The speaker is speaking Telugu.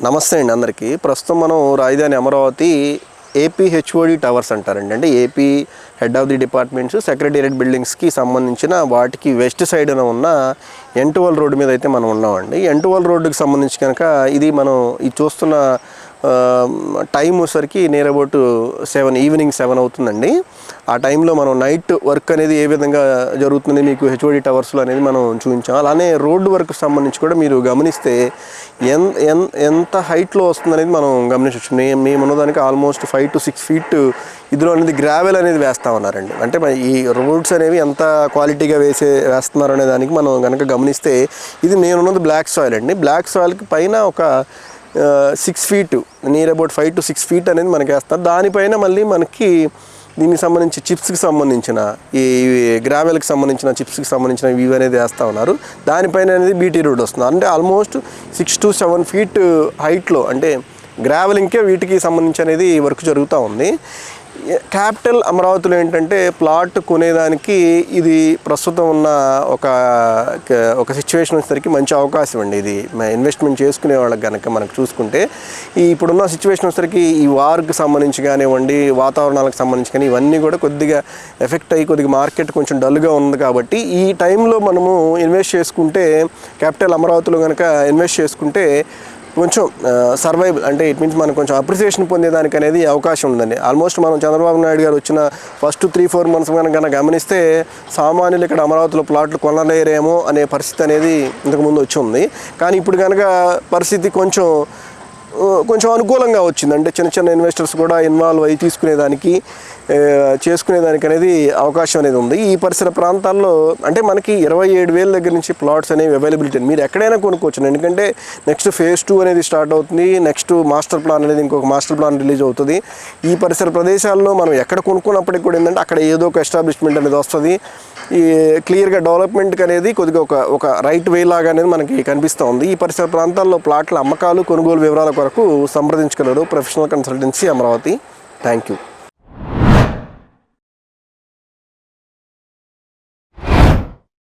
నమస్తే అండి అందరికీ. ప్రస్తుతం మనం రాజధాని అమరావతి ఏపీ హెచ్ఓడి టవర్స్ అంటారండి. అంటే AP head of the departments secretariat బిల్డింగ్స్కి సంబంధించిన వాటికి వెస్ట్ సైడ్న ఉన్న N12 రోడ్డు మీద అయితే మనం ఉన్నామండి. N12 రోడ్డుకి సంబంధించి కనుక ఇది మనం ఇది చూస్తున్న టైం వచ్చేసరికి నియర్ అబౌట్ 7 ఈవినింగ్ 7 అవుతుందండి. ఆ టైంలో మనం నైట్ వర్క్ అనేది ఏ విధంగా జరుగుతుంది మీకు హెచ్ఓడి టవర్స్లో అనేది మనం చూపించాం. అలానే రోడ్డు వర్క్ సంబంధించి కూడా మీరు గమనిస్తే ఎంత హైట్లో వస్తుంది అనేది మనం గమనించవచ్చు. మేము ఉన్నదానికి ఆల్మోస్ట్ 5 to 6 feet ఇందులో అనేది గ్రావెల్ అనేది వేస్తూ ఉన్నారండి. అంటే ఈ రోడ్స్ అనేవి ఎంత క్వాలిటీగా వేస్తున్నారు అనే దానికి మనం కనుక గమనిస్తే ఇది నేనున్నది బ్లాక్ సాయిల్ అండి. బ్లాక్ సాయిల్కి పైన ఒక 6 feet near about 5 to 6 feet అనేది మనకి వేస్తారు. దానిపైన మళ్ళీ మనకి దీనికి సంబంధించి చిప్స్కి సంబంధించిన ఈ గ్రావెల్కి సంబంధించిన చిప్స్కి సంబంధించిన ఇవి అనేది వేస్తూ ఉన్నారు. దానిపైన అనేది బీటీ రోడ్ వస్తుంది. అంటే ఆల్మోస్ట్ 6 to 7 feet హైట్లో అంటే గ్రావెలింగ్కే వీటికి సంబంధించి అనేది వర్క్ జరుగుతూ ఉంది. క్యాపిటల్ అమరావతిలో ఏంటంటే ప్లాట్ కొనేదానికి ఇది ప్రస్తుతం ఉన్న ఒక సిచ్యువేషన్ వచ్చేసరికి మంచి అవకాశం అండి. ఇది ఇన్వెస్ట్మెంట్ చేసుకునే వాళ్ళకి కనుక మనకు చూసుకుంటే ఇప్పుడున్న సిచ్యువేషన్ వచ్చేసరికి ఈ వార్కి సంబంధించి కానివ్వండి, వాతావరణాలకు సంబంధించి కానీ ఇవన్నీ కూడా కొద్దిగా ఎఫెక్ట్ అయ్యి కొద్దిగా మార్కెట్ కొంచెం డల్గా ఉంది. కాబట్టి ఈ టైంలో మనము ఇన్వెస్ట్ చేసుకుంటే క్యాపిటల్ అమరావతిలో కనుక ఇన్వెస్ట్ చేసుకుంటే కొంచెం సర్వైవల్ అంటే ఇట్ మీన్స్ మనం కొంచెం అప్రిసియేషన్ పొందేదానికి అనేది అవకాశం ఉందండి. ఆల్మోస్ట్ మనం చంద్రబాబు నాయుడు గారు వచ్చిన ఫస్ట్ 3-4 months కనుక గమనిస్తే సామాన్యులు ఇక్కడ అమరావతిలో ప్లాట్లు కొనలేరేమో అనే పరిస్థితి అనేది ఇంతకుముందు వచ్చి ఉంది. కానీ ఇప్పుడు కనుక పరిస్థితి కొంచెం అనుకూలంగా వచ్చింది. అంటే చిన్న చిన్న ఇన్వెస్టర్స్ కూడా ఇన్వాల్వ్ అయ్యి చేసుకునేదానికి అనేది అవకాశం అనేది ఉంది. ఈ పరిసర ప్రాంతాల్లో అంటే మనకి 27,000 దగ్గర నుంచి ప్లాట్స్ అనేవి అవైలబిలిటీ మీరు ఎక్కడైనా కొనుక్కోవచ్చు. ఎందుకంటే నెక్స్ట్ phase 2 అనేది స్టార్ట్ అవుతుంది. నెక్స్ట్ మాస్టర్ ప్లాన్ అనేది ఇంకొక మాస్టర్ ప్లాన్ రిలీజ్ అవుతుంది. ఈ పరిసర ప్రదేశాల్లో మనం ఎక్కడ కొనుక్కున్నప్పటికీ కూడా ఏంటంటే అక్కడ ఏదో ఒక ఎస్టాబ్లిష్మెంట్ అనేది వస్తుంది. ఈ క్లియర్గా డెవలప్మెంట్కి అనేది కొద్దిగా ఒక రైట్ వే లాగా అనేది మనకి కనిపిస్తూ ఉంది. ఈ పరిసర ప్రాంతాల్లో ప్లాట్ల అమ్మకాలు కొనుగోలు వివరాల కొరకు సంప్రదించగలరు professional consultancy Amaravati. Thank you.